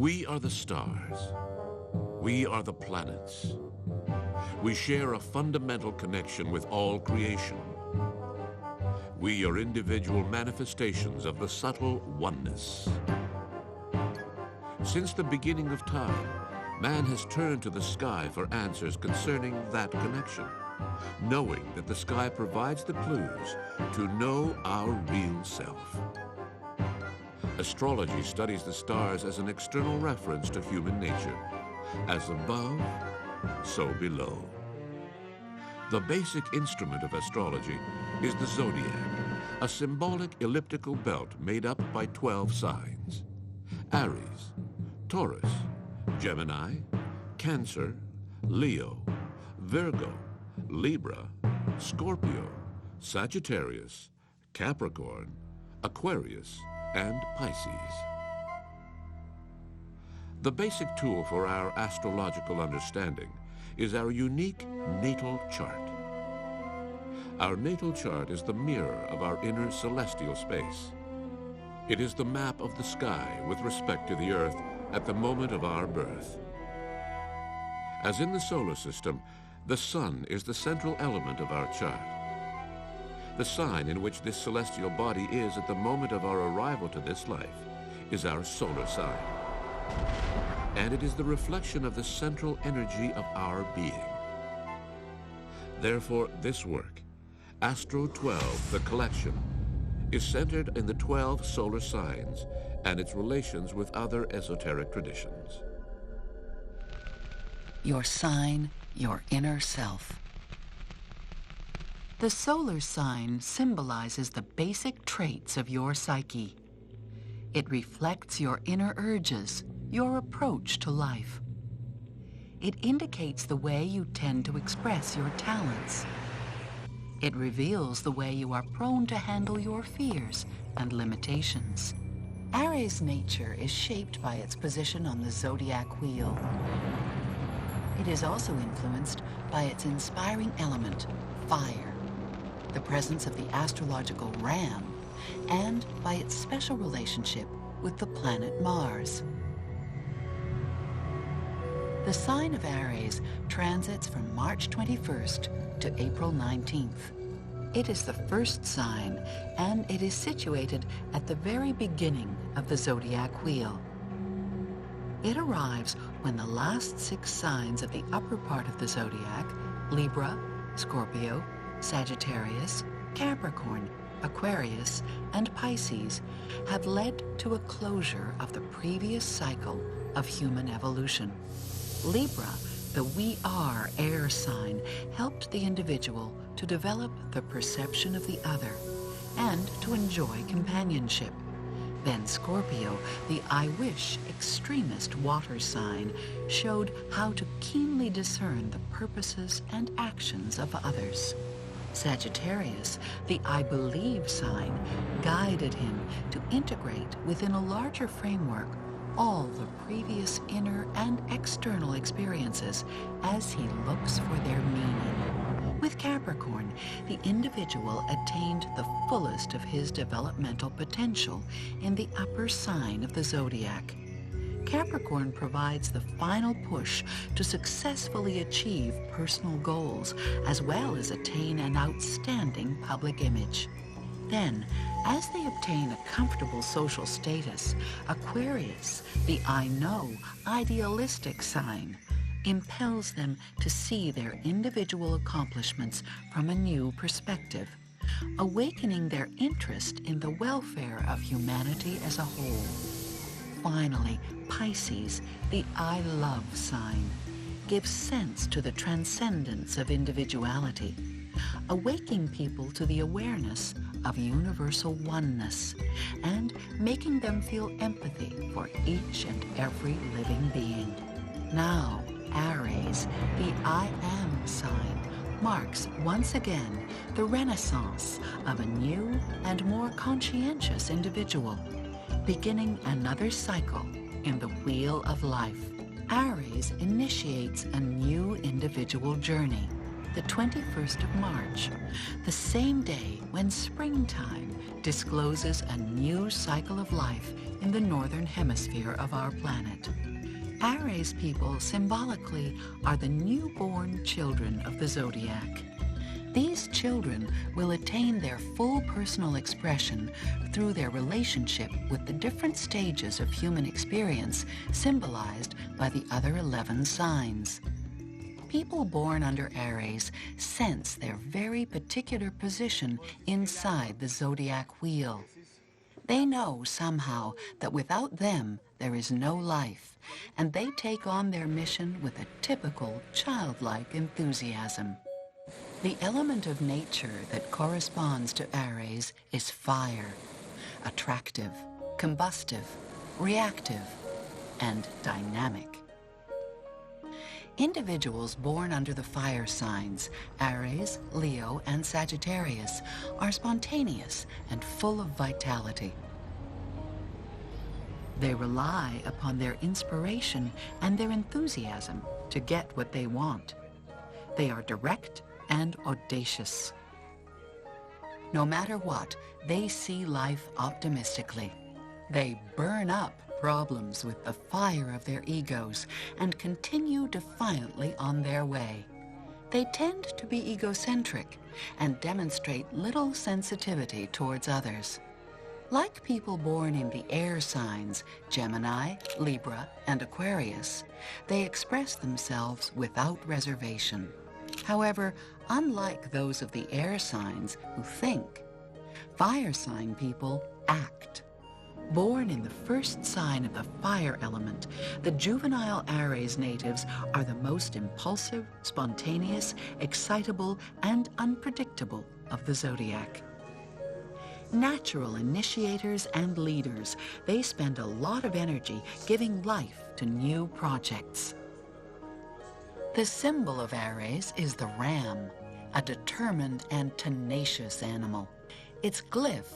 We are the stars. We are the planets. We share a fundamental connection with all creation. We are individual manifestations of the subtle oneness. Since the beginning of time, man has turned to the sky for answers concerning that connection, knowing that the sky provides the clues to know our real self. Astrology studies the stars as an external reference to human nature. As above, so below. The basic instrument of astrology is the zodiac, a symbolic elliptical belt made up by 12 signs: Aries, Taurus, Gemini, Cancer, Leo, Virgo, Libra, Scorpio, Sagittarius, Capricorn, Aquarius, and Pisces. The basic tool for our astrological understanding is our unique natal chart. Our natal chart is the mirror of our inner celestial space. It is the map of the sky with respect to the Earth at the moment of our birth. As in the solar system, the sun is the central element of our chart. The sign in which this celestial body is at the moment of our arrival to this life is our solar sign. And it is the reflection of the central energy of our being. Therefore, this work, Astro 12, the collection, is centered in the 12 solar signs and its relations with other esoteric traditions. Your sign, your inner self. The solar sign symbolizes the basic traits of your psyche. It reflects your inner urges, your approach to life. It indicates the way you tend to express your talents. It reveals the way you are prone to handle your fears and limitations. Aries' nature is shaped by its position on the zodiac wheel. It is also influenced by its inspiring element, fire, the presence of the astrological ram, and by its special relationship with the planet Mars. The sign of Aries transits from March 21st to April 19th. It is the first sign, and it is situated at the very beginning of the zodiac wheel. It arrives when the last 6 signs of the upper part of the zodiac, Libra, Scorpio, Sagittarius, Capricorn, Aquarius, and Pisces, have led to a closure of the previous cycle of human evolution. Libra, the we are air sign, helped the individual to develop the perception of the other and to enjoy companionship. Then Scorpio, the I wish extremist water sign, showed how to keenly discern the purposes and actions of others. Sagittarius, the I believe sign, guided him to integrate within a larger framework all the previous inner and external experiences as he looks for their meaning. With Capricorn, the individual attained the fullest of his developmental potential in the upper sign of the zodiac. Capricorn provides the final push to successfully achieve personal goals as well as attain an outstanding public image. Then, as they obtain a comfortable social status, Aquarius, the I know, idealistic sign, impels them to see their individual accomplishments from a new perspective, awakening their interest in the welfare of humanity as a whole. Finally, Pisces, the I love sign, gives sense to the transcendence of individuality, awaking people to the awareness of universal oneness and making them feel empathy for each and every living being. Now, Aries, the I am sign, marks once again the renaissance of a new and more conscientious individual, beginning another cycle in the wheel of life. Aries initiates a new individual journey. the 21st of March, the same day when springtime discloses a new cycle of life in the northern hemisphere of our planet. Aries people symbolically are the newborn children of the zodiac. These children will attain their full personal expression through their relationship with the different stages of human experience symbolized by the other 11 signs. People born under Aries sense their very particular position inside the zodiac wheel. They know somehow that without them there is no life, and they take on their mission with a typical childlike enthusiasm. The element of nature that corresponds to Aries is fire, attractive, combustive, reactive, and dynamic. Individuals born under the fire signs, Aries, Leo, and Sagittarius, are spontaneous and full of vitality. They rely upon their inspiration and their enthusiasm to get what they want. They are direct and audacious. No matter what, they see life optimistically. They burn up problems with the fire of their egos and continue defiantly on their way. They tend to be egocentric and demonstrate little sensitivity towards others. Like people born in the air signs, Gemini, Libra, and Aquarius, they express themselves without reservation. However, unlike those of the air signs who think, fire sign people act. Born in the first sign of the fire element, the juvenile Aries natives are the most impulsive, spontaneous, excitable, and unpredictable of the zodiac. Natural initiators and leaders, they spend a lot of energy giving life to new projects. The symbol of Aries is the ram, a determined and tenacious animal. Its glyph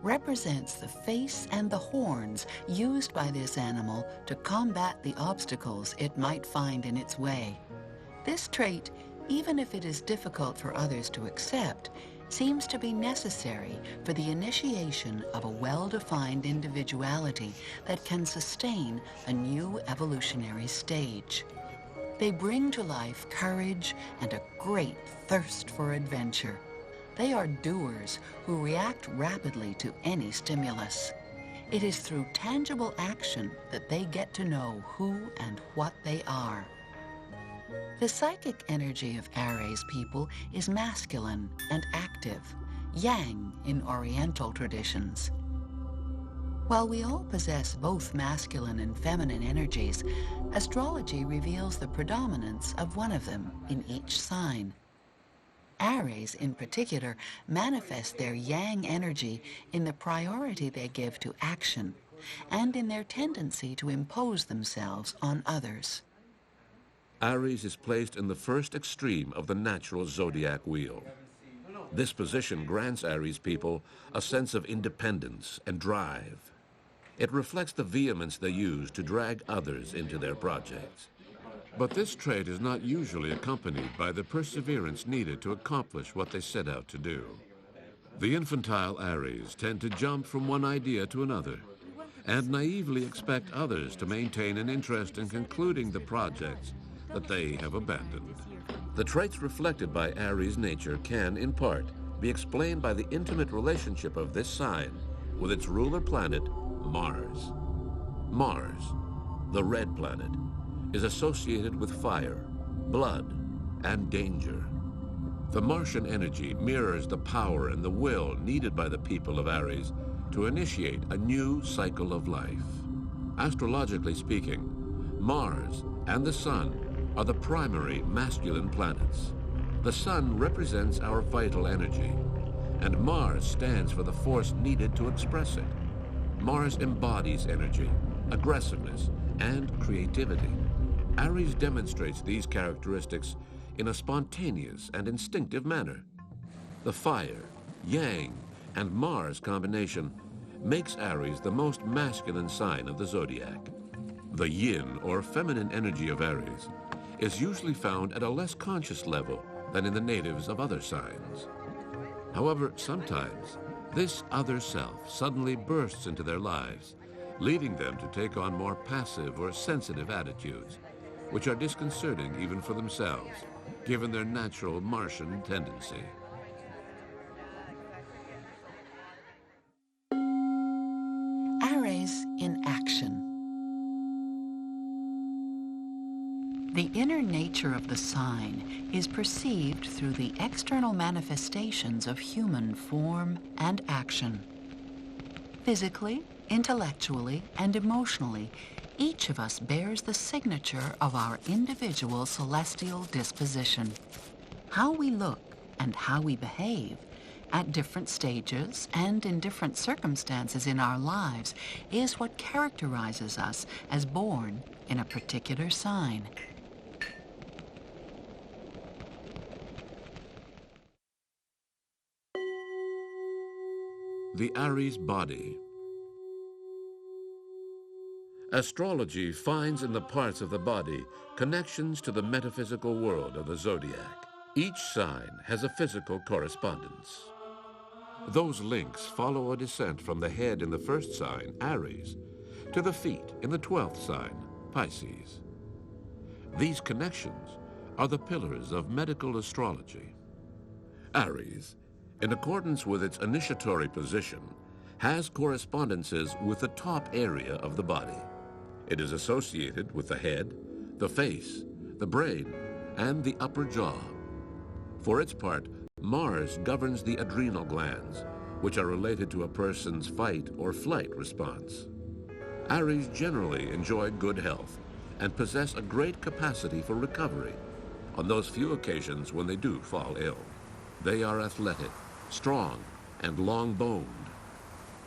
represents the face and the horns used by this animal to combat the obstacles it might find in its way. This trait, even if it is difficult for others to accept, seems to be necessary for the initiation of a well-defined individuality that can sustain a new evolutionary stage. They bring to life courage and a great thirst for adventure. They are doers who react rapidly to any stimulus. It is through tangible action that they get to know who and what they are. The psychic energy of Aries people is masculine and active, yang in Oriental traditions. While we all possess both masculine and feminine energies, astrology reveals the predominance of one of them in each sign. Aries, in particular, manifest their yang energy in the priority they give to action and in their tendency to impose themselves on others. Aries is placed in the first extreme of the natural zodiac wheel. This position grants Aries people a sense of independence and drive. It reflects the vehemence they use to drag others into their projects. But this trait is not usually accompanied by the perseverance needed to accomplish what they set out to do. The infantile Aries tend to jump from one idea to another and naively expect others to maintain an interest in concluding the projects that they have abandoned. The traits reflected by Aries nature can, in part, be explained by the intimate relationship of this sign with its ruler planet, Mars. Mars, the red planet, is associated with fire, blood, and danger. The Martian energy mirrors the power and the will needed by the people of Aries to initiate a new cycle of life. Astrologically speaking, Mars and the Sun are the primary masculine planets. The Sun represents our vital energy, and Mars stands for the force needed to express it. Mars embodies energy, aggressiveness, and creativity. Aries demonstrates these characteristics in a spontaneous and instinctive manner. The fire, yang, and Mars combination makes Aries the most masculine sign of the zodiac. The yin, or feminine energy of Aries, is usually found at a less conscious level than in the natives of other signs. However, sometimes this other self suddenly bursts into their lives, leading them to take on more passive or sensitive attitudes, which are disconcerting even for themselves, given their natural Martian tendency. Aries in action. The inner nature of the sign is perceived through the external manifestations of human form and action. Physically, intellectually, and emotionally, each of us bears the signature of our individual celestial disposition. How we look and how we behave at different stages and in different circumstances in our lives is what characterizes us as born in a particular sign. The Aries body. Astrology finds in the parts of the body connections to the metaphysical world of the zodiac. Each sign has a physical correspondence. Those links follow a descent from the head in the first sign, Aries, to the feet in the 12th sign, Pisces. These connections are the pillars of medical astrology. Aries, in accordance with its initiatory position, has correspondences with the top area of the body. It is associated with the head, the face, the brain, and the upper jaw. For its part, Mars governs the adrenal glands, which are related to a person's fight or flight response. Aries generally enjoy good health and possess a great capacity for recovery on those few occasions when they do fall ill. They are athletic, strong, and long-boned.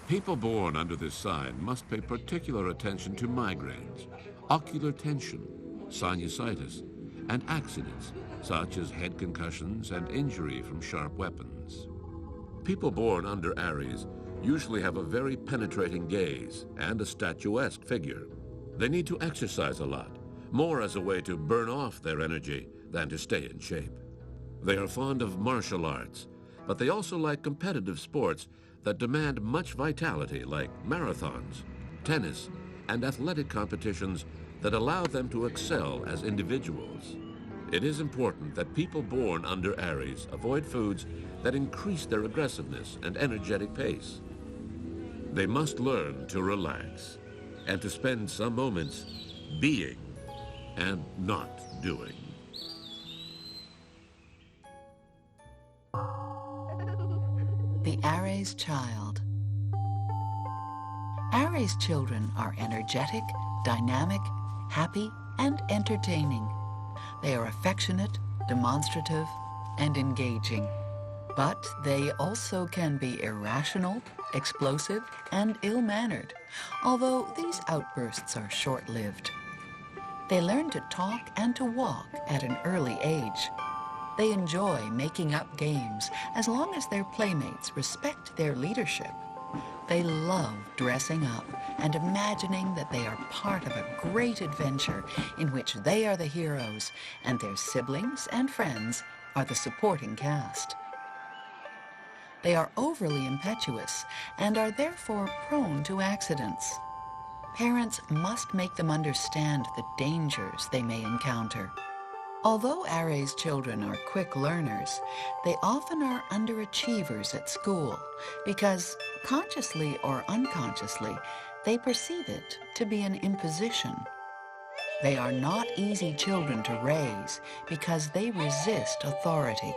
People born under this sign must pay particular attention to migraines, ocular tension, sinusitis, and accidents such as head concussions and injury from sharp weapons. People born under Aries usually have a very penetrating gaze and a statuesque figure. They need to exercise a lot, more as a way to burn off their energy than to stay in shape. They are fond of martial arts, but they also like competitive sports that demand much vitality, like marathons, tennis, and athletic competitions that allow them to excel as individuals. It is important that people born under Aries avoid foods that increase their aggressiveness and energetic pace. They must learn to relax and to spend some moments being and not doing. The Aries child. Aries children are energetic, dynamic, happy, and entertaining. They are affectionate, demonstrative, and engaging. But they also can be irrational, explosive, and ill-mannered, although these outbursts are short-lived. They learn to talk and to walk at an early age. They enjoy making up games as long as their playmates respect their leadership. They love dressing up and imagining that they are part of a great adventure in which they are the heroes and their siblings and friends are the supporting cast. They are overly impetuous and are therefore prone to accidents. Parents must make them understand the dangers they may encounter. Although Aries children are quick learners, they often are underachievers at school because, consciously or unconsciously, they perceive it to be an imposition. They are not easy children to raise because they resist authority.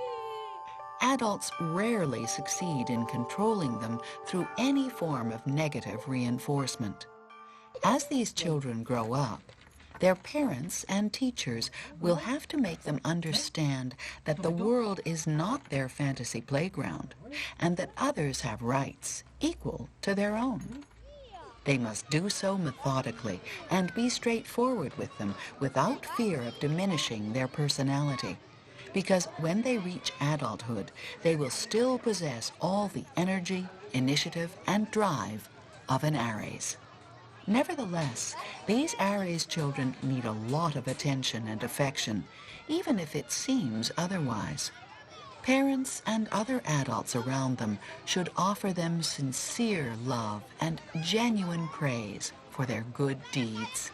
Adults rarely succeed in controlling them through any form of negative reinforcement. As these children grow up, their parents and teachers will have to make them understand that the world is not their fantasy playground and that others have rights equal to their own. They must do so methodically and be straightforward with them without fear of diminishing their personality, because when they reach adulthood, they will still possess all the energy, initiative, and drive of an Aries. Nevertheless, these Aries children need a lot of attention and affection, even if it seems otherwise. Parents and other adults around them should offer them sincere love and genuine praise for their good deeds.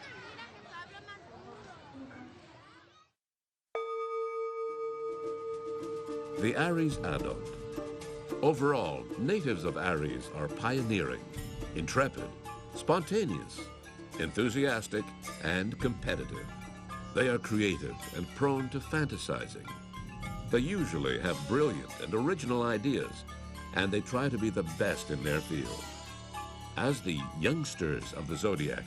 The Aries adult. Overall, natives of Aries are pioneering, intrepid, spontaneous, enthusiastic, and competitive. They are creative and prone to fantasizing. They usually have brilliant and original ideas, and they try to be the best in their field. As the youngsters of the Zodiac,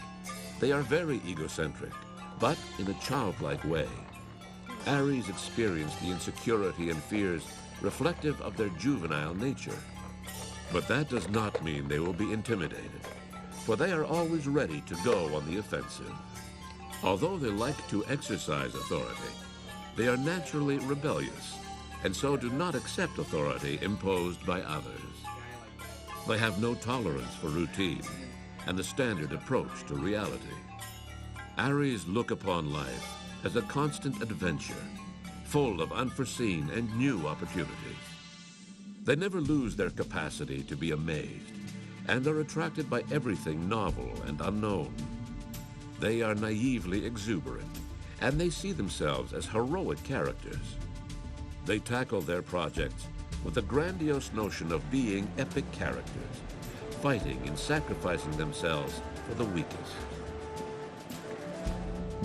they are very egocentric, but in a childlike way. Aries experience the insecurity and fears reflective of their juvenile nature. But that does not mean they will be intimidated, for they are always ready to go on the offensive. Although they like to exercise authority, they are naturally rebellious, and so do not accept authority imposed by others. They have no tolerance for routine and the standard approach to reality. Aries look upon life as a constant adventure, full of unforeseen and new opportunities. They never lose their capacity to be amazed, and are attracted by everything novel and unknown. They are naively exuberant, and they see themselves as heroic characters. They tackle their projects with a grandiose notion of being epic characters, fighting and sacrificing themselves for the weakest.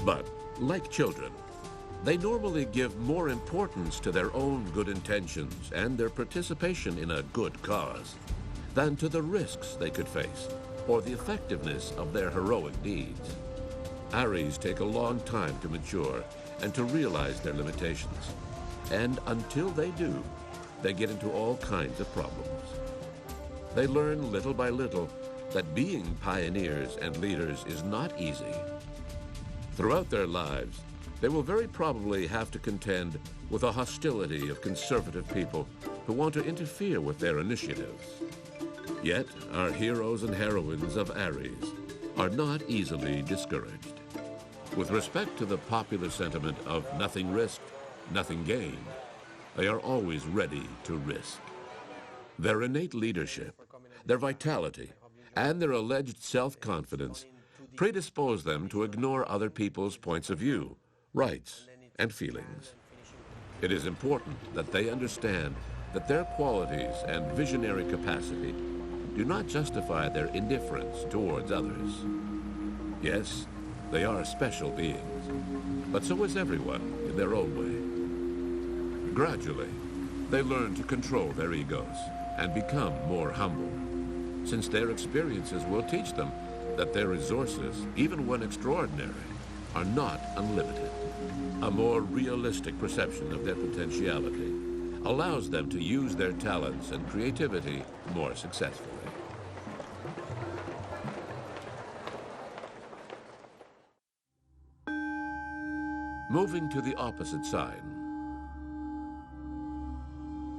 But, like children, they normally give more importance to their own good intentions and their participation in a good cause than to the risks they could face or the effectiveness of their heroic deeds. Aries take a long time to mature and to realize their limitations. And until they do, they get into all kinds of problems. They learn little by little that being pioneers and leaders is not easy. Throughout their lives, they will very probably have to contend with a hostility of conservative people who want to interfere with their initiatives. Yet, our heroes and heroines of Aries are not easily discouraged. With respect to the popular sentiment of nothing risked, nothing gained, they are always ready to risk. Their innate leadership, their vitality, and their alleged self-confidence predispose them to ignore other people's points of view, rights, and feelings. It is important that they understand that their qualities and visionary capacity do not justify their indifference towards others. Yes, they are special beings, but so is everyone in their own way. Gradually, they learn to control their egos and become more humble, since their experiences will teach them that their resources, even when extraordinary, are not unlimited. A more realistic perception of their potentiality allows them to use their talents and creativity more successfully. Moving to the opposite sign.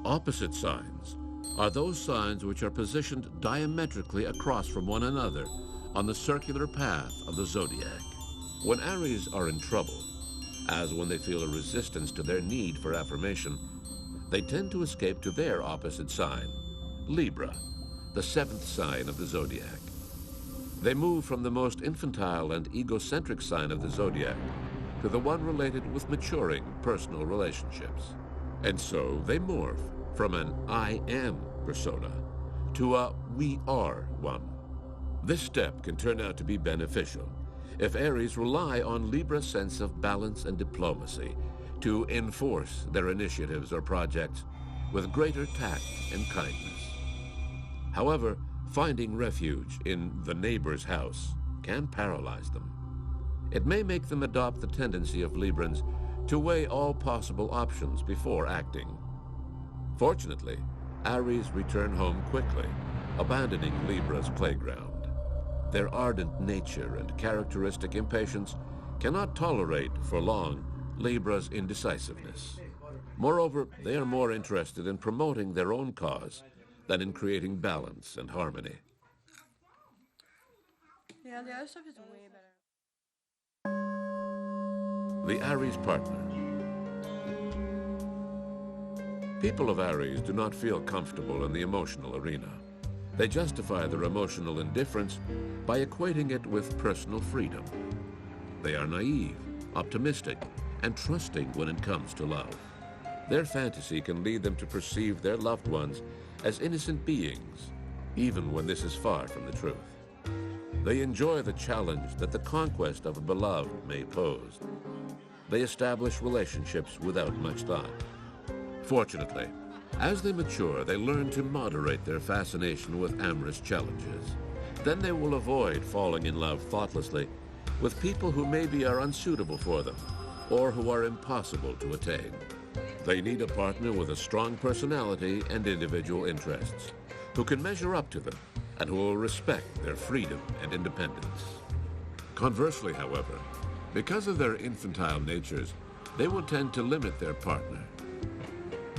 Opposite signs are those signs which are positioned diametrically across from one another on the circular path of the zodiac. When Aries are in trouble, as when they feel a resistance to their need for affirmation, they tend to escape to their opposite sign, Libra, the seventh sign of the zodiac. They move from the most infantile and egocentric sign of the zodiac to the one related with maturing personal relationships. And so they morph from an I am persona to a we are one. This step can turn out to be beneficial if Aries rely on Libra's sense of balance and diplomacy to enforce their initiatives or projects with greater tact and kindness. However, finding refuge in the neighbor's house can paralyze them. It may make them adopt the tendency of Librans to weigh all possible options before acting. Fortunately, Aries return home quickly, abandoning Libra's playground. Their ardent nature and characteristic impatience cannot tolerate for long Libra's indecisiveness. Moreover, they are more interested in promoting their own cause than in creating balance and harmony. Yeah, the other stuff is way better. The Aries partner. People of Aries do not feel comfortable in the emotional arena. They justify their emotional indifference by equating it with personal freedom. They are naive, optimistic, and trusting when it comes to love. Their fantasy can lead them to perceive their loved ones as innocent beings, even when this is far from the truth. They enjoy the challenge that the conquest of a beloved may pose. They establish relationships without much thought. Fortunately, as they mature, they learn to moderate their fascination with amorous challenges. Then they will avoid falling in love thoughtlessly with people who maybe are unsuitable for them or who are impossible to attain. They need a partner with a strong personality and individual interests, who can measure up to them and who will respect their freedom and independence. Conversely, however, because of their infantile natures, they will tend to limit their partner.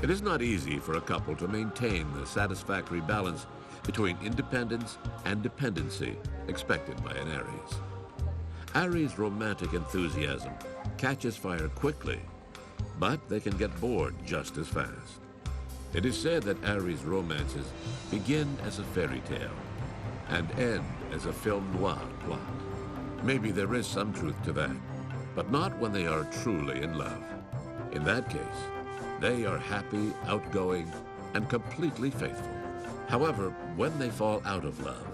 It is not easy for a couple to maintain the satisfactory balance between independence and dependency expected by an Aries. Aries' romantic enthusiasm catches fire quickly, but they can get bored just as fast. It is said that Aries romances begin as a fairy tale and end as a film noir plot. Maybe there is some truth to that, but not when they are truly in love. In that case, they are happy, outgoing, and completely faithful. However, when they fall out of love,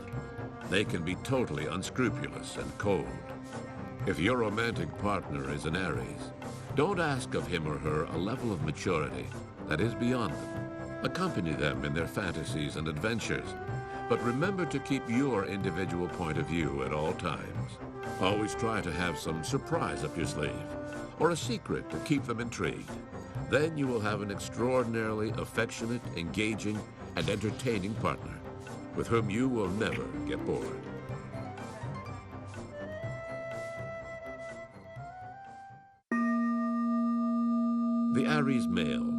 they can be totally unscrupulous and cold. If your romantic partner is an Aries, don't ask of him or her a level of maturity that is beyond them. Accompany them in their fantasies and adventures, but remember to keep your individual point of view at all times. Always try to have some surprise up your sleeve, or a secret to keep them intrigued. Then you will have an extraordinarily affectionate, engaging, and entertaining partner with whom you will never get bored. The Aries male.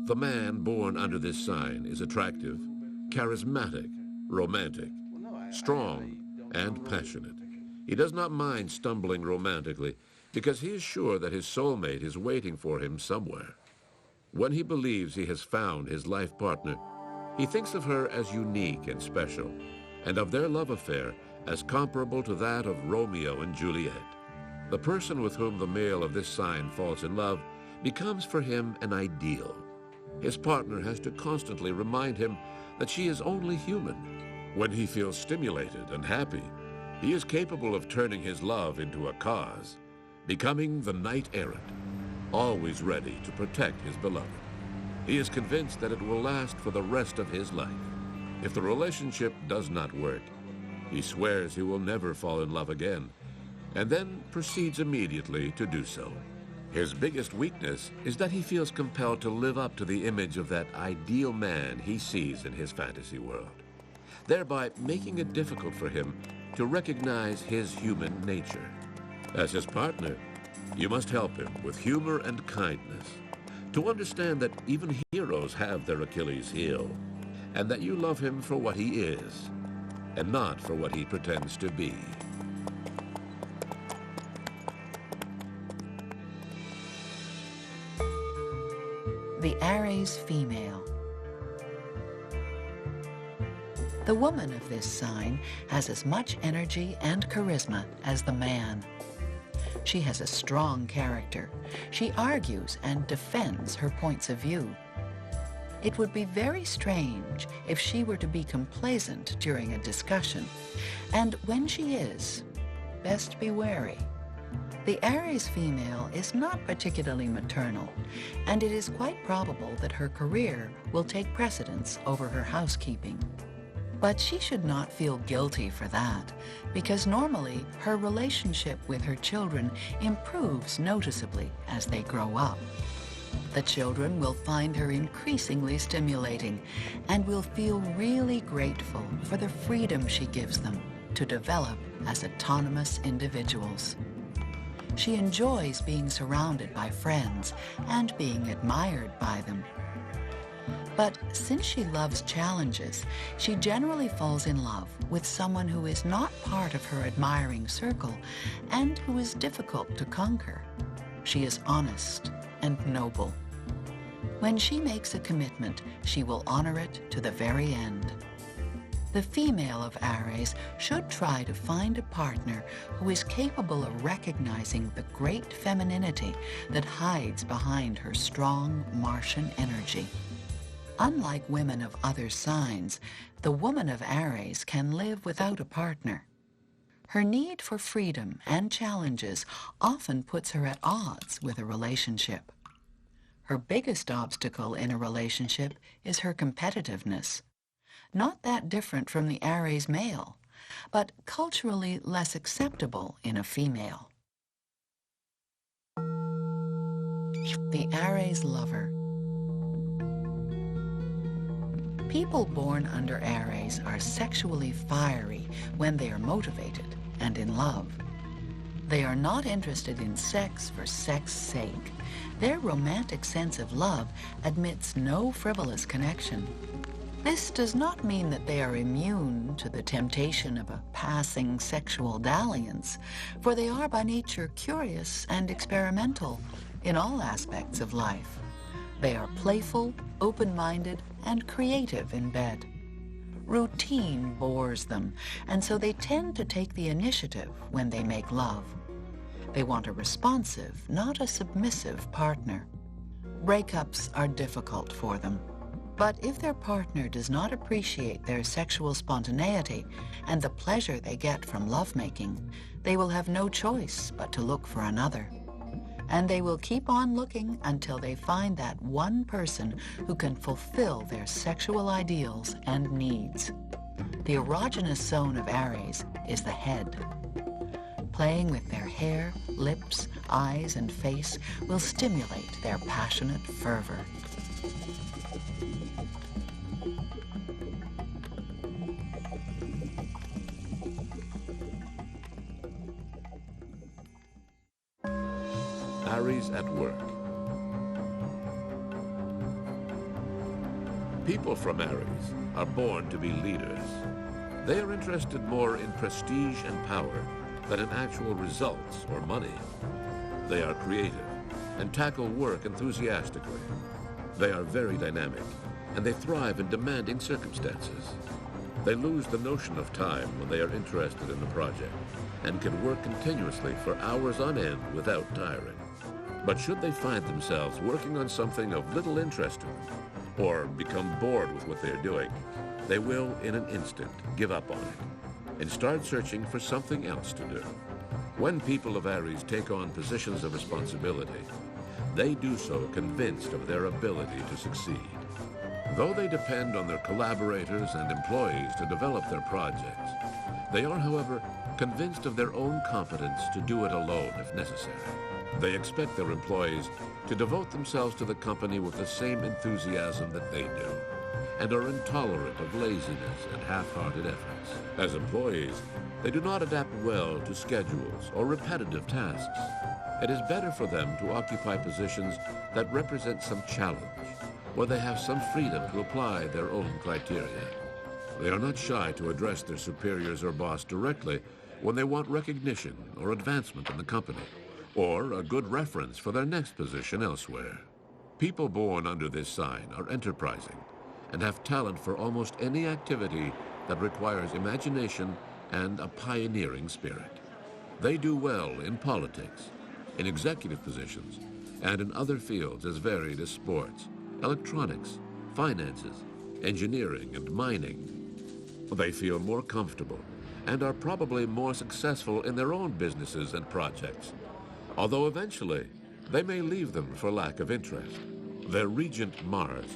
The man born under this sign is attractive, charismatic, romantic, strong, and passionate. He does not mind stumbling romantically because he is sure that his soulmate is waiting for him somewhere. When he believes he has found his life partner, he thinks of her as unique and special, and of their love affair as comparable to that of Romeo and Juliet. The person with whom the male of this sign falls in love becomes for him an ideal. His partner has to constantly remind him that she is only human. When he feels stimulated and happy, he is capable of turning his love into a cause, becoming the knight-errant, always ready to protect his beloved. He is convinced that it will last for the rest of his life. If the relationship does not work, he swears he will never fall in love again, and then proceeds immediately to do so. His biggest weakness is that he feels compelled to live up to the image of that ideal man he sees in his fantasy world, thereby making it difficult for him to recognize his human nature. As his partner, you must help him with humor and kindness to understand that even heroes have their Achilles heel, and that you love him for what he is, and not for what he pretends to be. The Aries female. The woman of this sign has as much energy and charisma as the man. She has a strong character. She argues and defends her points of view. It would be very strange if she were to be complacent during a discussion, and when she is, best be wary. The Aries female is not particularly maternal, and it is quite probable that her career will take precedence over her housekeeping. But she should not feel guilty for that, because normally her relationship with her children improves noticeably as they grow up. The children will find her increasingly stimulating and will feel really grateful for the freedom she gives them to develop as autonomous individuals. She enjoys being surrounded by friends and being admired by them. But since she loves challenges, she generally falls in love with someone who is not part of her admiring circle and who is difficult to conquer. She is honest and noble. When she makes a commitment, she will honor it to the very end. The female of Aries should try to find a partner who is capable of recognizing the great femininity that hides behind her strong Martian energy. Unlike women of other signs, the woman of Aries can live without a partner. Her need for freedom and challenges often puts her at odds with a relationship. Her biggest obstacle in a relationship is her competitiveness. Not that different from the Aries male, but culturally less acceptable in a female. The Aries lover. People born under Aries are sexually fiery when they are motivated and in love. They are not interested in sex for sex's sake. Their romantic sense of love admits no frivolous connection. This does not mean that they are immune to the temptation of a passing sexual dalliance, for they are by nature curious and experimental in all aspects of life. They are playful, open-minded, and creative in bed. Routine bores them, and so they tend to take the initiative when they make love. They want a responsive, not a submissive partner. Breakups are difficult for them. But if their partner does not appreciate their sexual spontaneity and the pleasure they get from lovemaking, they will have no choice but to look for another. And they will keep on looking until they find that one person who can fulfill their sexual ideals and needs. The erogenous zone of Aries is the head. Playing with their hair, lips, eyes, and face will stimulate their passionate fervor. Aries at work. People from Aries are born to be leaders. They are interested more in prestige and power than in actual results or money. They are creative and tackle work enthusiastically. They are very dynamic, and they thrive in demanding circumstances. They lose the notion of time when they are interested in a project and can work continuously for hours on end without tiring. But should they find themselves working on something of little interest to them, or become bored with what they're doing, they will, in an instant, give up on it and start searching for something else to do. When people of Aries take on positions of responsibility, they do so convinced of their ability to succeed. Though they depend on their collaborators and employees to develop their projects, they are, however, convinced of their own competence to do it alone if necessary. They expect their employees to devote themselves to the company with the same enthusiasm that they do, and are intolerant of laziness and half-hearted efforts. As employees, they do not adapt well to schedules or repetitive tasks. It is better for them to occupy positions that represent some challenge, where they have some freedom to apply their own criteria. They are not shy to address their superiors or boss directly when they want recognition or advancement in the company, or a good reference for their next position elsewhere. People born under this sign are enterprising and have talent for almost any activity that requires imagination and a pioneering spirit. They do well in politics, in executive positions, and in other fields as varied as sports, electronics, finances, engineering, and mining. They feel more comfortable and are probably more successful in their own businesses and projects, although eventually they may leave them for lack of interest. Their regent Mars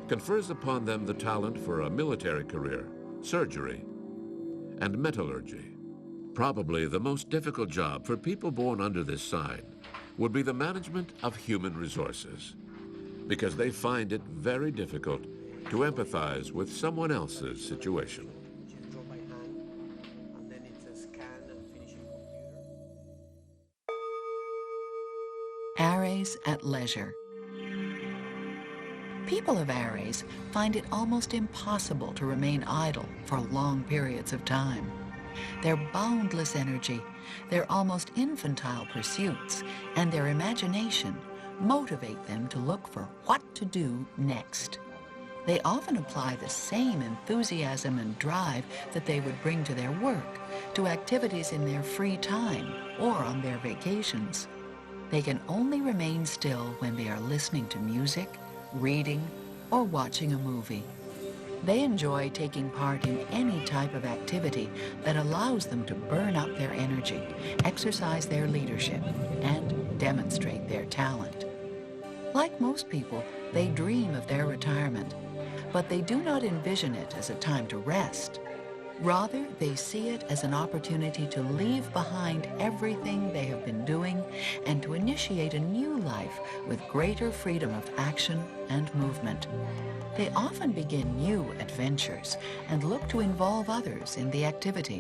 confers upon them the talent for a military career, surgery, and metallurgy. Probably the most difficult job for people born under this sign would be the management of human resources, because they find it very difficult to empathize with someone else's situation. Aries at leisure. People of Aries find it almost impossible to remain idle for long periods of time. Their boundless energy, their almost infantile pursuits, and their imagination motivate them to look for what to do next. They often apply the same enthusiasm and drive that they would bring to their work, to activities in their free time or on their vacations. They can only remain still when they are listening to music, reading, or watching a movie. They enjoy taking part in any type of activity that allows them to burn up their energy, exercise their leadership, and demonstrate their talent. Like most people, they dream of their retirement, but they do not envision it as a time to rest. Rather, they see it as an opportunity to leave behind everything they have been doing and to initiate a new life with greater freedom of action and movement. They often begin new adventures and look to involve others in the activity.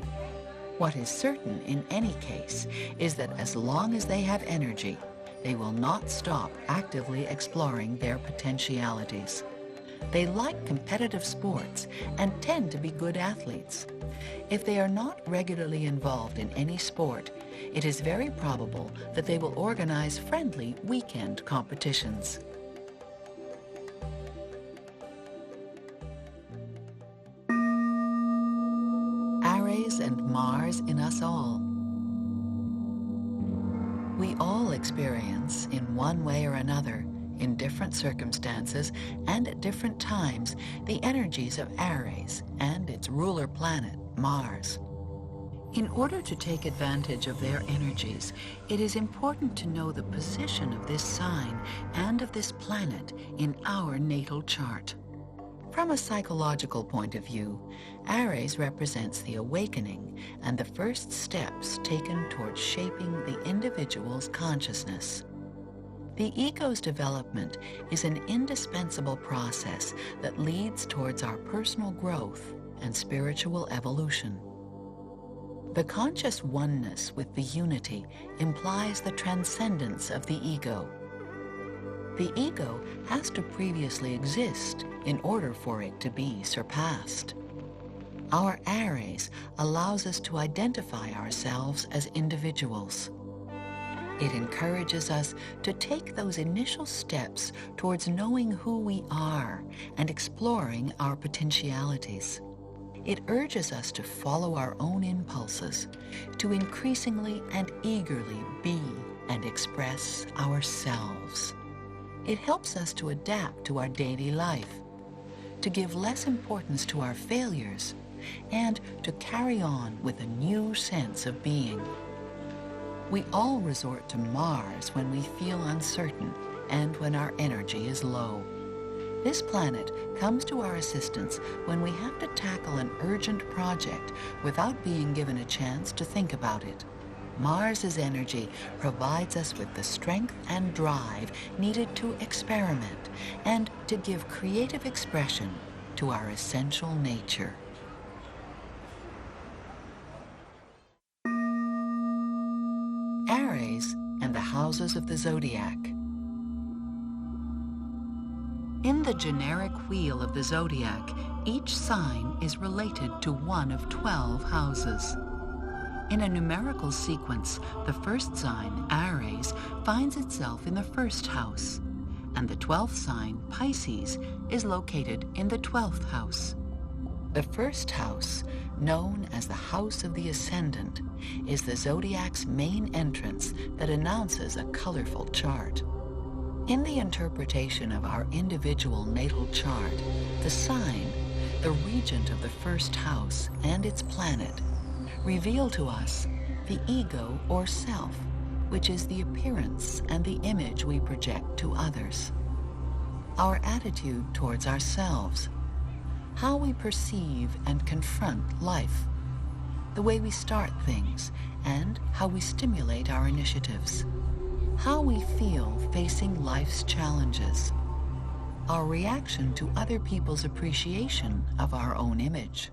What is certain in any case is that as long as they have energy, they will not stop actively exploring their potentialities. They like competitive sports and tend to be good athletes. If they are not regularly involved in any sport, it is very probable that they will organize friendly weekend competitions. Aries and Mars in us all. We all experience, in one way or another, in different circumstances and at different times, the energies of Aries and its ruler planet, Mars. In order to take advantage of their energies, it is important to know the position of this sign and of this planet in our natal chart. From a psychological point of view, Aries represents the awakening and the first steps taken towards shaping the individual's consciousness. The ego's development is an indispensable process that leads towards our personal growth and spiritual evolution. The conscious oneness with the unity implies the transcendence of the ego. The ego has to previously exist in order for it to be surpassed. Our Aries allows us to identify ourselves as individuals. It encourages us to take those initial steps towards knowing who we are and exploring our potentialities. It urges us to follow our own impulses, to increasingly and eagerly be and express ourselves. It helps us to adapt to our daily life, to give less importance to our failures, and to carry on with a new sense of being. We all resort to Mars when we feel uncertain and when our energy is low. This planet comes to our assistance when we have to tackle an urgent project without being given a chance to think about it. Mars's energy provides us with the strength and drive needed to experiment and to give creative expression to our essential nature. Aries and the houses of the Zodiac. In the generic wheel of the Zodiac, each sign is related to one of 12 houses. In a numerical sequence, the first sign, Aries, finds itself in the first house, and the 12th sign, Pisces, is located in the 12th house. The first house, known as the House of the Ascendant, is the Zodiac's main entrance that announces a colorful chart. In the interpretation of our individual natal chart, the sign, the regent of the first house and its planet, reveal to us the ego or self, which is the appearance and the image we project to others. Our attitude towards ourselves, how we perceive and confront life, the way we start things, and how we stimulate our initiatives, how we feel facing life's challenges, our reaction to other people's appreciation of our own image,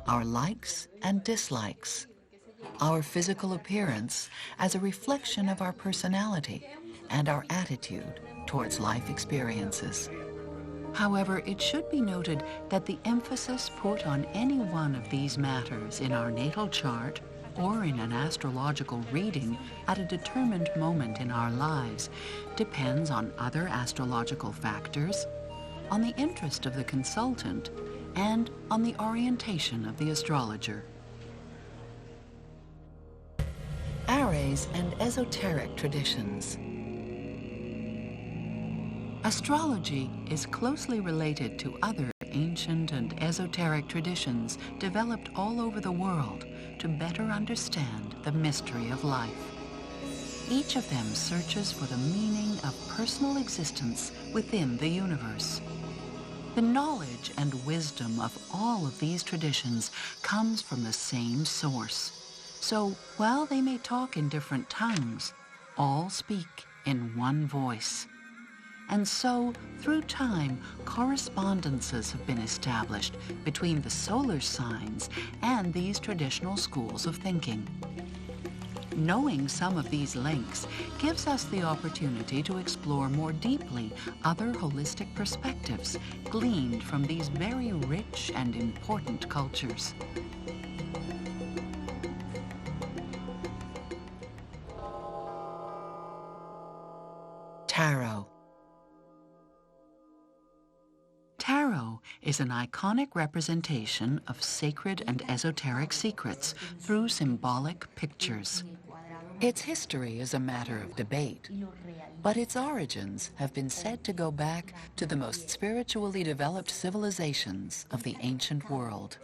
our likes and dislikes, our physical appearance as a reflection of our personality and our attitude towards life experiences, However, it should be noted that the emphasis put on any one of these matters in our natal chart or in an astrological reading at a determined moment in our lives depends on other astrological factors, on the interest of the consultant, and on the orientation of the astrologer. ARIES and esoteric traditions. Astrology is closely related to other ancient and esoteric traditions developed all over the world to better understand the mystery of life. Each of them searches for the meaning of personal existence within the universe. The knowledge and wisdom of all of these traditions comes from the same source. So while they may talk in different tongues, all speak in one voice. And so, through time, correspondences have been established between the solar signs and these traditional schools of thinking. Knowing some of these links gives us the opportunity to explore more deeply other holistic perspectives gleaned from these very rich and important cultures. Tarot. Tarot is an iconic representation of sacred and esoteric secrets through symbolic pictures. Its history is a matter of debate, but its origins have been said to go back to the most spiritually developed civilizations of the ancient world.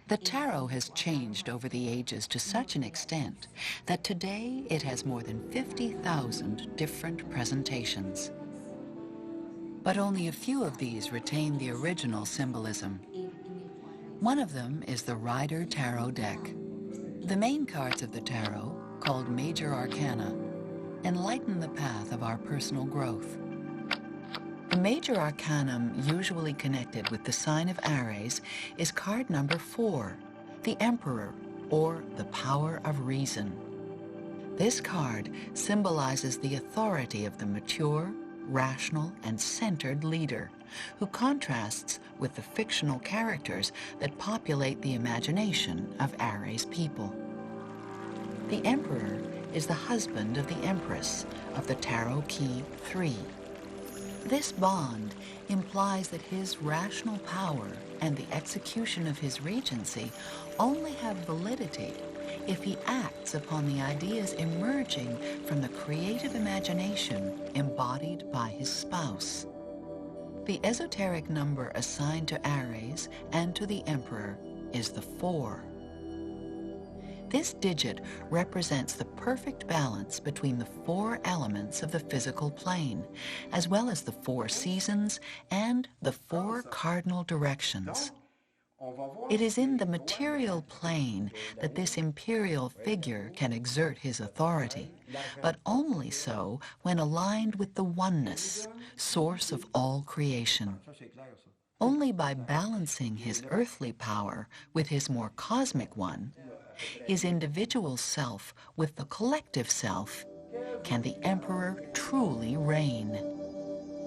The tarot has changed over the ages to such an extent that today it has more than 50,000 different presentations. But only a few of these retain the original symbolism. One of them is the Rider Tarot deck. The main cards of the tarot, called Major Arcana, enlighten the path of our personal growth. The Major Arcanum usually connected with the sign of Aries is card number 4, the Emperor, or the Power of Reason. This card symbolizes the authority of the mature, rational, and centered leader, who contrasts with the fictional characters that populate the imagination of Aries people. The Emperor is the husband of the Empress of the Tarot Key 3. This bond implies that his rational power and the execution of his regency only have validity if he acts upon the ideas emerging from the creative imagination embodied by his spouse. The esoteric number assigned to Aries and to the Emperor is the 4. This digit represents the perfect balance between the 4 elements of the physical plane, as well as the 4 seasons and the 4 cardinal directions. It is in the material plane that this imperial figure can exert his authority, but only so when aligned with the oneness, source of all creation. Only by balancing his earthly power with his more cosmic one, his individual self with the collective self, can the Emperor truly reign.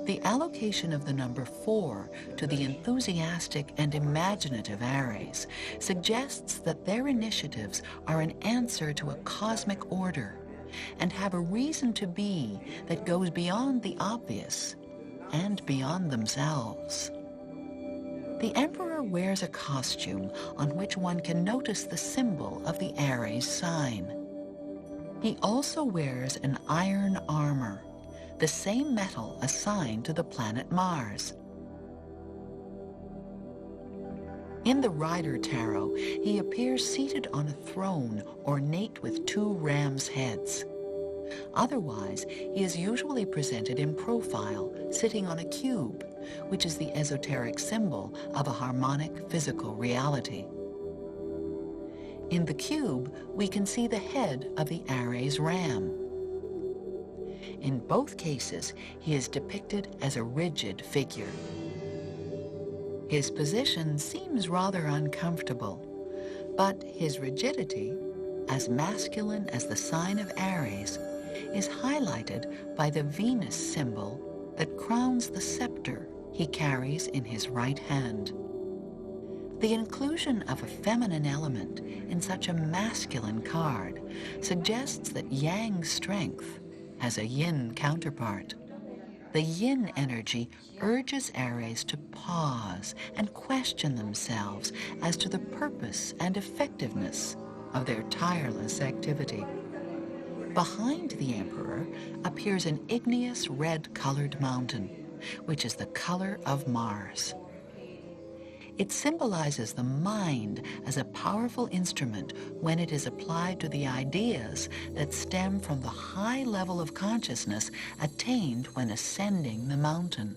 The allocation of the number 4 to the enthusiastic and imaginative Aries suggests that their initiatives are an answer to a cosmic order and have a reason to be that goes beyond the obvious and beyond themselves. The Emperor wears a costume on which one can notice the symbol of the Aries sign. He also wears an iron armor, the same metal assigned to the planet Mars. In the Rider Tarot, he appears seated on a throne ornate with 2 ram's heads. Otherwise, he is usually presented in profile, sitting on a cube, which is the esoteric symbol of a harmonic physical reality. In the cube, we can see the head of the Aries ram. In both cases, he is depicted as a rigid figure. His position seems rather uncomfortable, but his rigidity, as masculine as the sign of Aries, is highlighted by the Venus symbol that crowns crowns the scepter he carries in his right hand. The inclusion of a feminine element in such a masculine card suggests that Yang's strength has a yin counterpart. The yin energy urges Aries to pause and question themselves as to the purpose and effectiveness of their tireless activity. Behind the Emperor appears an igneous red-colored mountain, which is the color of Mars. It symbolizes the mind as a powerful instrument when it is applied to the ideas that stem from the high level of consciousness attained when ascending the mountain.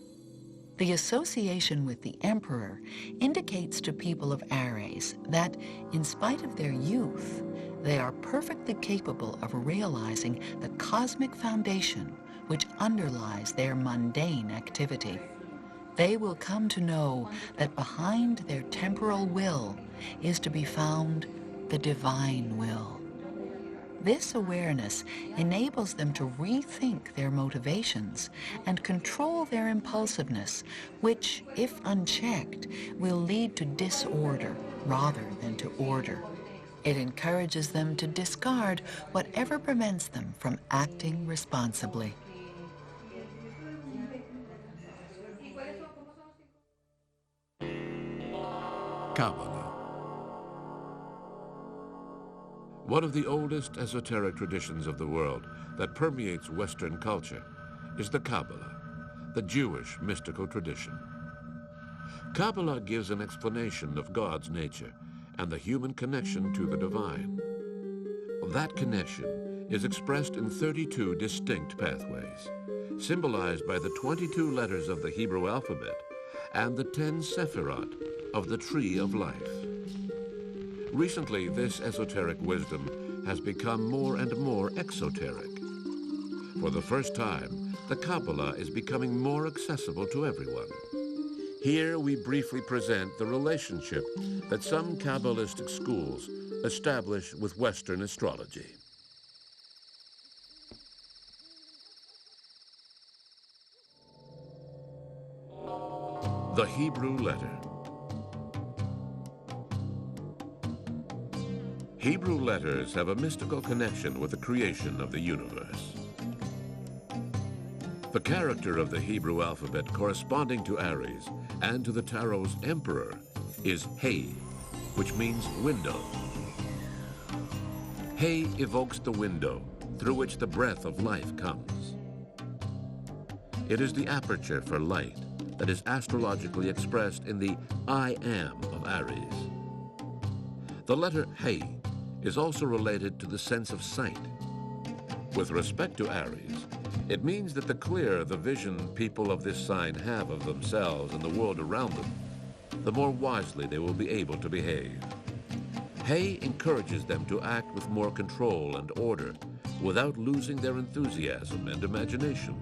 The association with the Emperor indicates to people of Aries that, in spite of their youth, they are perfectly capable of realizing the cosmic foundation which underlies their mundane activity. They will come to know that behind their temporal will is to be found the divine will. This awareness enables them to rethink their motivations and control their impulsiveness, which, if unchecked, will lead to disorder rather than to order. It encourages them to discard whatever prevents them from acting responsibly. Cabbala. One of the oldest esoteric traditions of the world that permeates Western culture is the Cabbala, the Jewish mystical tradition. Cabbala gives an explanation of God's nature and the human connection to the divine. That connection is expressed in 32 distinct pathways, symbolized by the 22 letters of the Hebrew alphabet and the 10 sephirot of the Tree of Life. Recently, this esoteric wisdom has become more and more exoteric. For the first time, the Cabbala is becoming more accessible to everyone. Here we briefly present the relationship that some Kabbalistic schools establish with Western astrology. The Hebrew letter. Hebrew letters have a mystical connection with the creation of the universe. The character of the Hebrew alphabet corresponding to Aries and to the tarot's emperor is He, which means window. He evokes the window through which the breath of life comes. It is the aperture for light that is astrologically expressed in the I am of Aries. The letter He is also related to the sense of sight. With respect to Aries, it means that the clearer the vision people of this sign have of themselves and the world around them, the more wisely they will be able to behave. He encourages them to act with more control and order without losing their enthusiasm and imagination.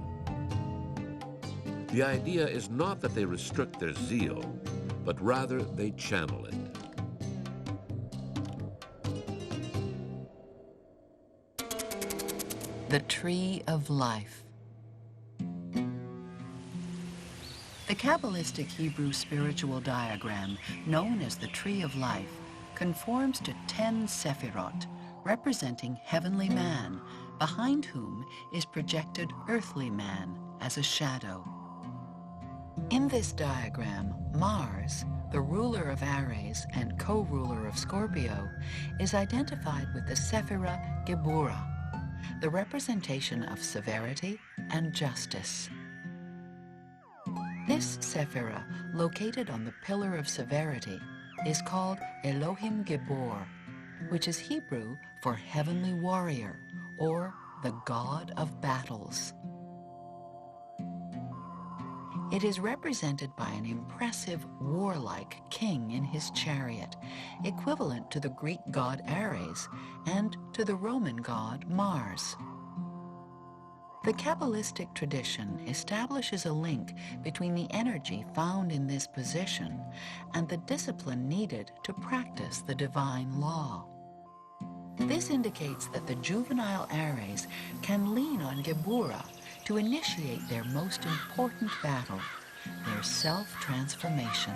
The idea is not that they restrict their zeal, but rather they channel it. The Tree of Life. The Kabbalistic Hebrew spiritual diagram, known as the Tree of Life, conforms to 10 sephirot, representing heavenly man, behind whom is projected earthly man as a shadow. In this diagram, Mars, the ruler of Aries and co-ruler of Scorpio, is identified with the sephira Geburah, the representation of severity and justice. This sephira, located on the pillar of severity, is called Elohim Gibor, which is Hebrew for heavenly warrior, or the god of battles. It is represented by an impressive, warlike king in his chariot, equivalent to the Greek god Ares and to the Roman god Mars. The Kabbalistic tradition establishes a link between the energy found in this position and the discipline needed to practice the divine law. This indicates that the juvenile Aries can lean on Geburah to initiate their most important battle, their self-transformation.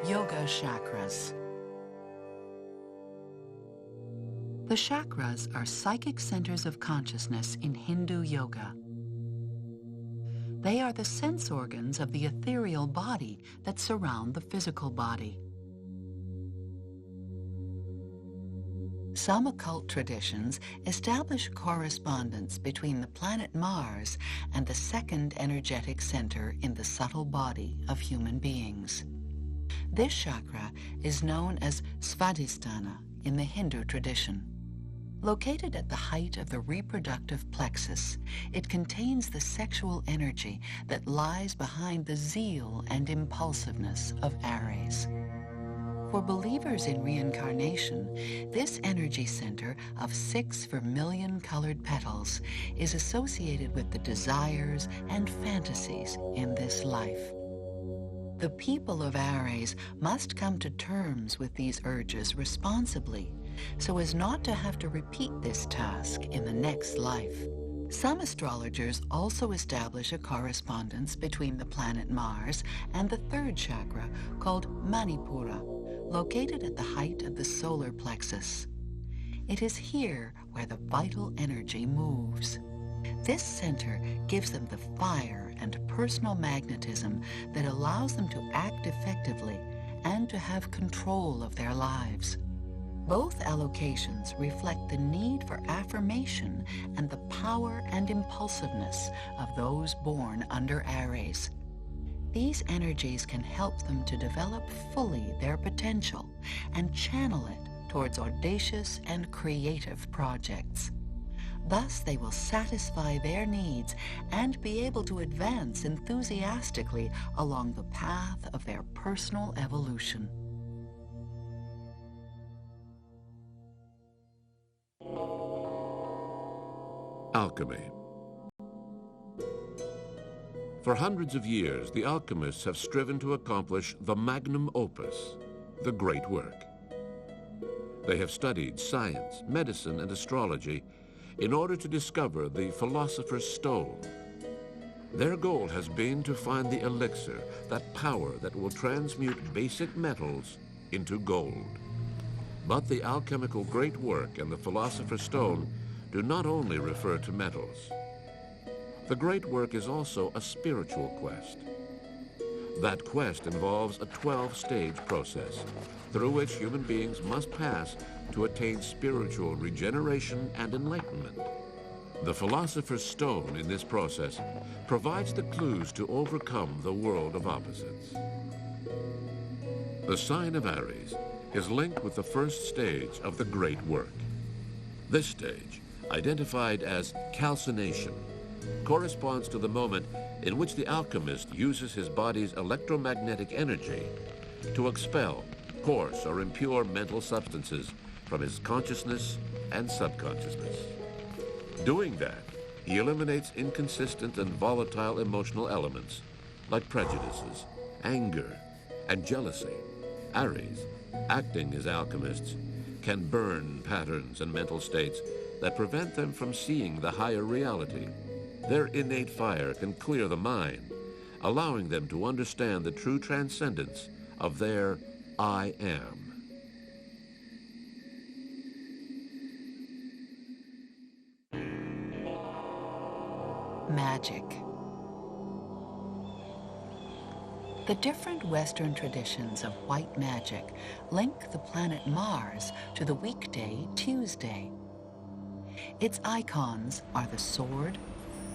Yoga chakras. The chakras are psychic centers of consciousness in Hindu yoga. They are the sense organs of the ethereal body that surround the physical body. Some occult traditions establish correspondence between the planet Mars and the second energetic center in the subtle body of human beings. This chakra is known as Svadhisthana in the Hindu tradition. Located at the height of the reproductive plexus, it contains the sexual energy that lies behind the zeal and impulsiveness of Aries. For believers in reincarnation, this energy center of 6 vermilion colored petals is associated with the desires and fantasies in this life. The people of Aries must come to terms with these urges responsibly, so as not to have to repeat this task in the next life. Some astrologers also establish a correspondence between the planet Mars and the third chakra called Manipura, located at the height of the solar plexus. It is here where the vital energy moves. This center gives them the fire and personal magnetism that allows them to act effectively and to have control of their lives. Both allocations reflect the need for affirmation and the power and impulsiveness of those born under Aries. These energies can help them to develop fully their potential and channel it towards audacious and creative projects. Thus, they will satisfy their needs and be able to advance enthusiastically along the path of their personal evolution. Alchemy. For hundreds of years, the alchemists have striven to accomplish the magnum opus, the great work. They have studied science, medicine, and astrology in order to discover the philosopher's stone. Their goal has been to find the elixir, that power that will transmute basic metals into gold. But the alchemical great work and the philosopher's stone do not only refer to metals. The great work is also a spiritual quest. That quest involves a 12-stage process through which human beings must pass to attain spiritual regeneration and enlightenment. The philosopher's stone in this process provides the clues to overcome the world of opposites. The sign of Aries is linked with the first stage of the great work. This stage, identified as calcination, corresponds to the moment in which the alchemist uses his body's electromagnetic energy to expel coarse or impure mental substances from his consciousness and subconsciousness. Doing that, he eliminates inconsistent and volatile emotional elements like prejudices, anger, and jealousy. Aries, acting as alchemists, can burn patterns and mental states that prevent them from seeing the higher reality. Their innate fire can clear the mind, allowing them to understand the true transcendence of their I am. Magic. The different Western traditions of white magic link the planet Mars to the weekday Tuesday. Its icons are the sword,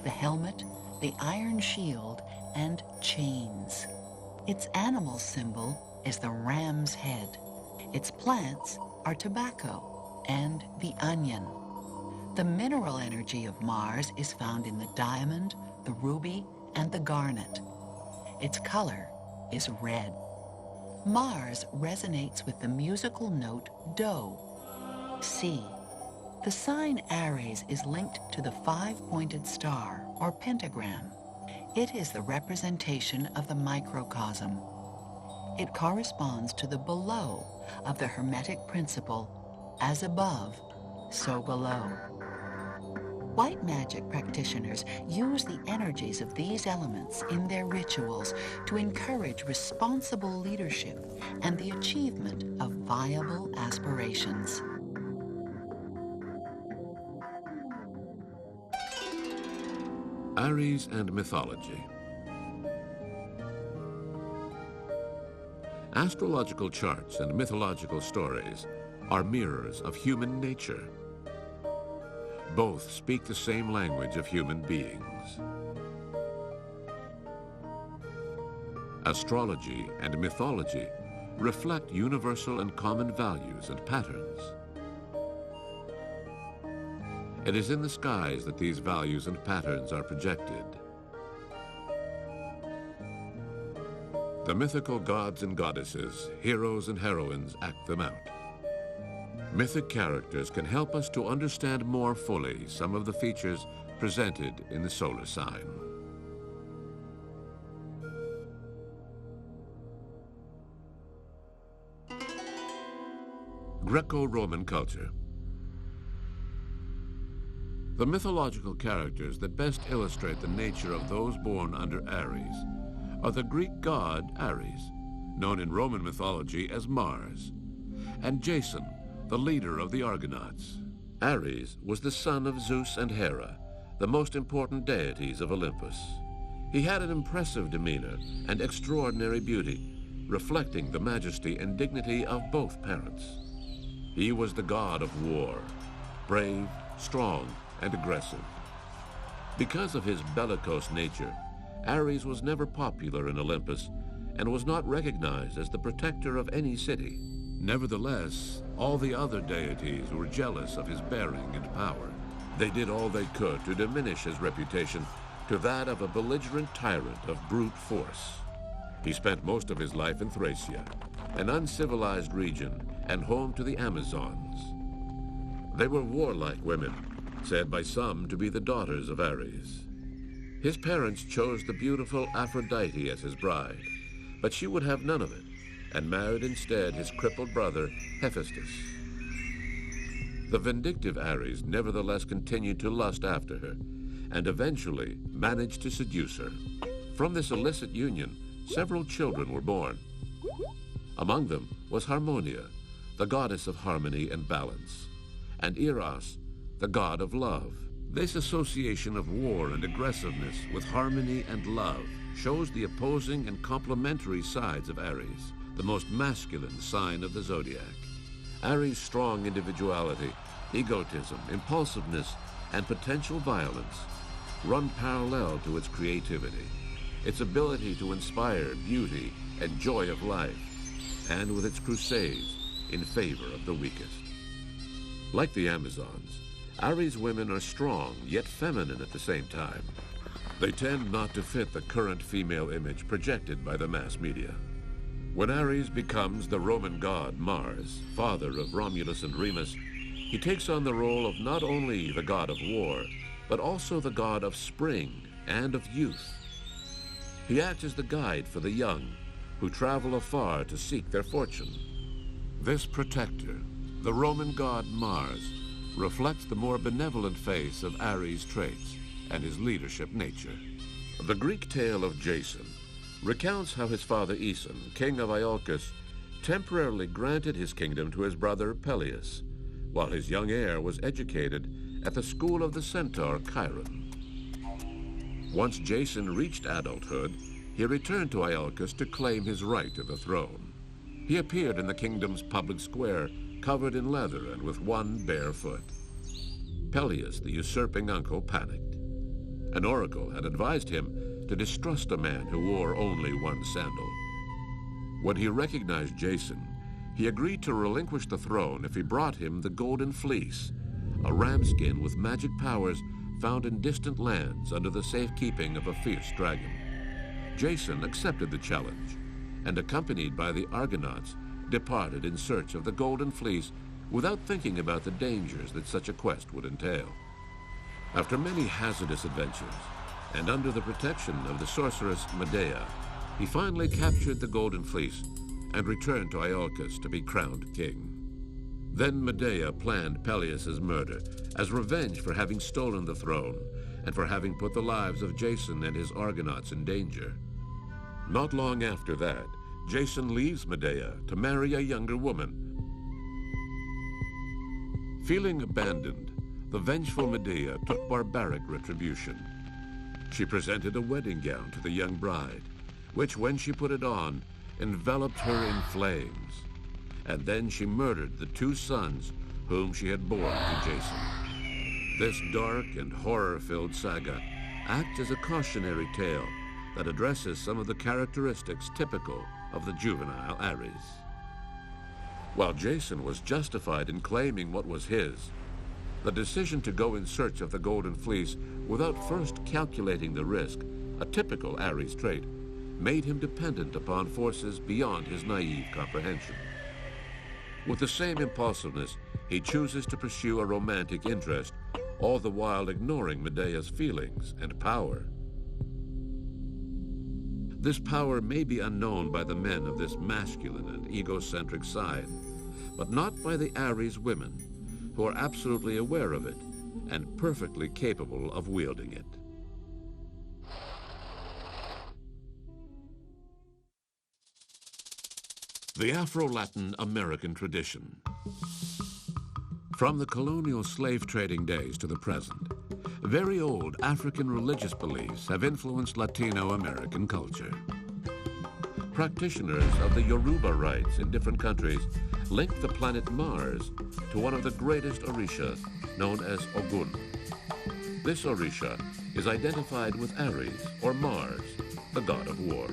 the helmet, the iron shield, and chains. Its animal symbol is the ram's head. Its plants are tobacco and the onion. The mineral energy of Mars is found in the diamond, the ruby, and the garnet. Its color is red. Mars resonates with the musical note Do, C. The sign Aries is linked to the 5-pointed star, or pentagram. It is the representation of the microcosm. It corresponds to the below of the Hermetic principle, as above, so below. White magic practitioners use the energies of these elements in their rituals to encourage responsible leadership and the achievement of viable aspirations. Aries and Mythology. Astrological charts and mythological stories are mirrors of human nature. Both speak the same language of human beings. Astrology and mythology reflect universal and common values and patterns. It is in the skies that these values and patterns are projected. The mythical gods and goddesses, heroes and heroines act them out. Mythic characters can help us to understand more fully some of the features presented in the solar sign. Greco-Roman culture. The mythological characters that best illustrate the nature of those born under Aries are the Greek god Ares, known in Roman mythology as Mars, and Jason, the leader of the Argonauts. Ares was the son of Zeus and Hera, the most important deities of Olympus. He had an impressive demeanor and extraordinary beauty, reflecting the majesty and dignity of both parents. He was the god of war, brave, strong, and aggressive. Because of his bellicose nature, Ares was never popular in Olympus and was not recognized as the protector of any city. Nevertheless, all the other deities were jealous of his bearing and power. They did all they could to diminish his reputation to that of a belligerent tyrant of brute force. He spent most of his life in Thracia, an uncivilized region and home to the Amazons. They were warlike women, said by some to be the daughters of Ares. His parents chose the beautiful Aphrodite as his bride, but she would have none of it, and married instead his crippled brother, Hephaestus. The vindictive Ares nevertheless continued to lust after her, and eventually managed to seduce her. From this illicit union, several children were born. Among them was Harmonia, the goddess of harmony and balance, and Eros, the god of love. This association of war and aggressiveness with harmony and love shows the opposing and complementary sides of Aries, the most masculine sign of the zodiac. Aries' strong individuality, egotism, impulsiveness, and potential violence run parallel to its creativity, its ability to inspire beauty and joy of life, and with its crusades in favor of the weakest. Like the Amazons, Aries women are strong yet feminine at the same time. They tend not to fit the current female image projected by the mass media. When Aries becomes the Roman god Mars, father of Romulus and Remus, he takes on the role of not only the god of war, but also the god of spring and of youth. He acts as the guide for the young, who travel afar to seek their fortune. This protector, the Roman god Mars, reflects the more benevolent face of Aries' traits and his leadership nature. The Greek tale of Jason recounts how his father Aeson, king of Iolcus, temporarily granted his kingdom to his brother Peleus, while his young heir was educated at the school of the centaur Chiron. Once Jason reached adulthood, he returned to Iolcus to claim his right to the throne. He appeared in the kingdom's public square, covered in leather and with one bare foot. Peleus, the usurping uncle, panicked. An oracle had advised him to distrust a man who wore only one sandal. When he recognized Jason, he agreed to relinquish the throne if he brought him the Golden Fleece, a ram skin with magic powers found in distant lands under the safekeeping of a fierce dragon. Jason accepted the challenge, and accompanied by the Argonauts, departed in search of the Golden Fleece without thinking about the dangers that such a quest would entail. After many hazardous adventures, and under the protection of the sorceress Medea, he finally captured the Golden Fleece and returned to Iolcus to be crowned king. Then Medea planned Peleus's murder as revenge for having stolen the throne and for having put the lives of Jason and his Argonauts in danger. Not long after that, Jason leaves Medea to marry a younger woman. Feeling abandoned, the vengeful Medea took barbaric retribution. She presented a wedding gown to the young bride, which, when she put it on, enveloped her in flames. And then she murdered the 2 sons whom she had borne to Jason. This dark and horror-filled saga acts as a cautionary tale that addresses some of the characteristics typical of the juvenile Aries. While Jason was justified in claiming what was his, the decision to go in search of the Golden Fleece without first calculating the risk, a typical Aries trait, made him dependent upon forces beyond his naive comprehension. With the same impulsiveness, he chooses to pursue a romantic interest, all the while ignoring Medea's feelings and power. This power may be unknown by the men of this masculine and egocentric side, but not by the Aries women, who are absolutely aware of it and perfectly capable of wielding it. The Afro-Latin American tradition. From the colonial slave trading days to the present, very old African religious beliefs have influenced Latino American culture. Practitioners of the Yoruba rites in different countries link the planet Mars to one of the greatest Orishas, known as Ogun. This Orisha is identified with Aries, or Mars, the god of war.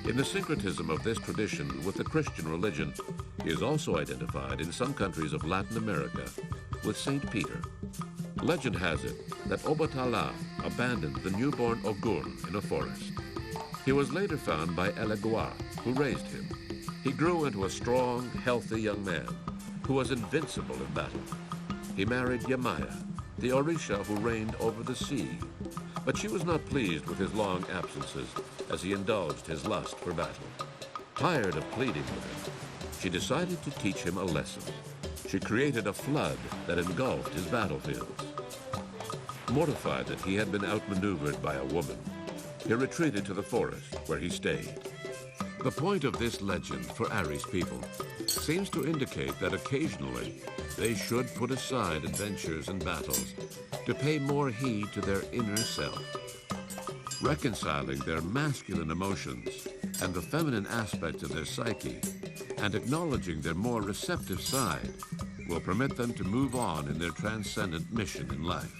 In the syncretism of this tradition with the Christian religion, he is also identified in some countries of Latin America with Saint Peter. Legend has it that Obatala abandoned the newborn Ogun in a forest. He was later found by Elegua, who raised him. He grew into a strong, healthy young man who was invincible in battle. He married Yamaya, the Orisha who reigned over the sea, but she was not pleased with his long absences as he indulged his lust for battle. Tired of pleading with him, she decided to teach him a lesson. She created a flood that engulfed his battlefields. Mortified that he had been outmaneuvered by a woman, he retreated to the forest where he stayed. The point of this legend for Aries people seems to indicate that occasionally they should put aside adventures and battles to pay more heed to their inner self. Reconciling their masculine emotions and the feminine aspects of their psyche and acknowledging their more receptive side will permit them to move on in their transcendent mission in life,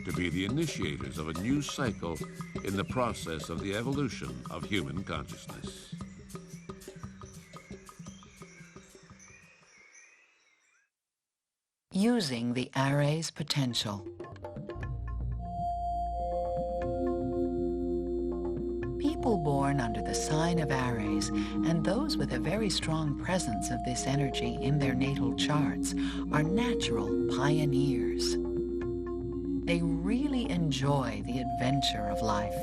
to be the initiators of a new cycle in the process of the evolution of human consciousness. Using the Aries potential. People born under the sign of Aries and those with a very strong presence of this energy in their natal charts are natural pioneers. They really enjoy the adventure of life.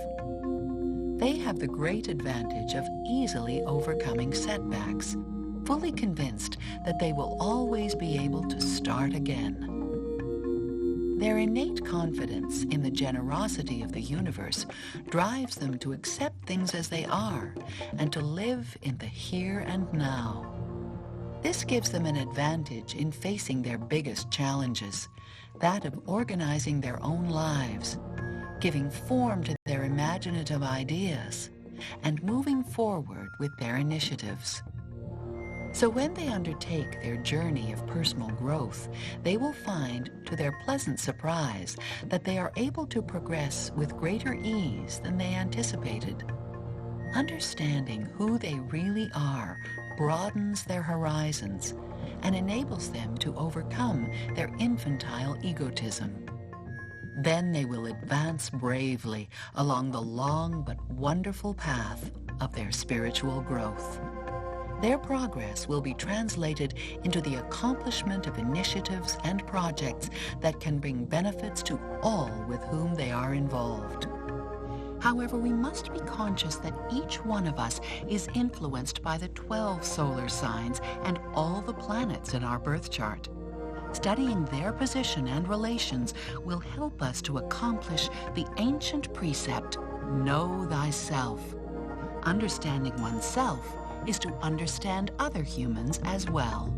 They have the great advantage of easily overcoming setbacks, fully convinced that they will always be able to start again. Their innate confidence in the generosity of the universe drives them to accept things as they are and to live in the here and now. This gives them an advantage in facing their biggest challenges, that of organizing their own lives, giving form to their imaginative ideas, and moving forward with their initiatives. So when they undertake their journey of personal growth, they will find, to their pleasant surprise, that they are able to progress with greater ease than they anticipated. Understanding who they really are broadens their horizons and enables them to overcome their infantile egotism. Then they will advance bravely along the long but wonderful path of their spiritual growth. Their progress will be translated into the accomplishment of initiatives and projects that can bring benefits to all with whom they are involved. However, we must be conscious that each one of us is influenced by the 12 solar signs and all the planets in our birth chart. Studying their position and relations will help us to accomplish the ancient precept, know thyself. Understanding oneself is to understand other humans as well.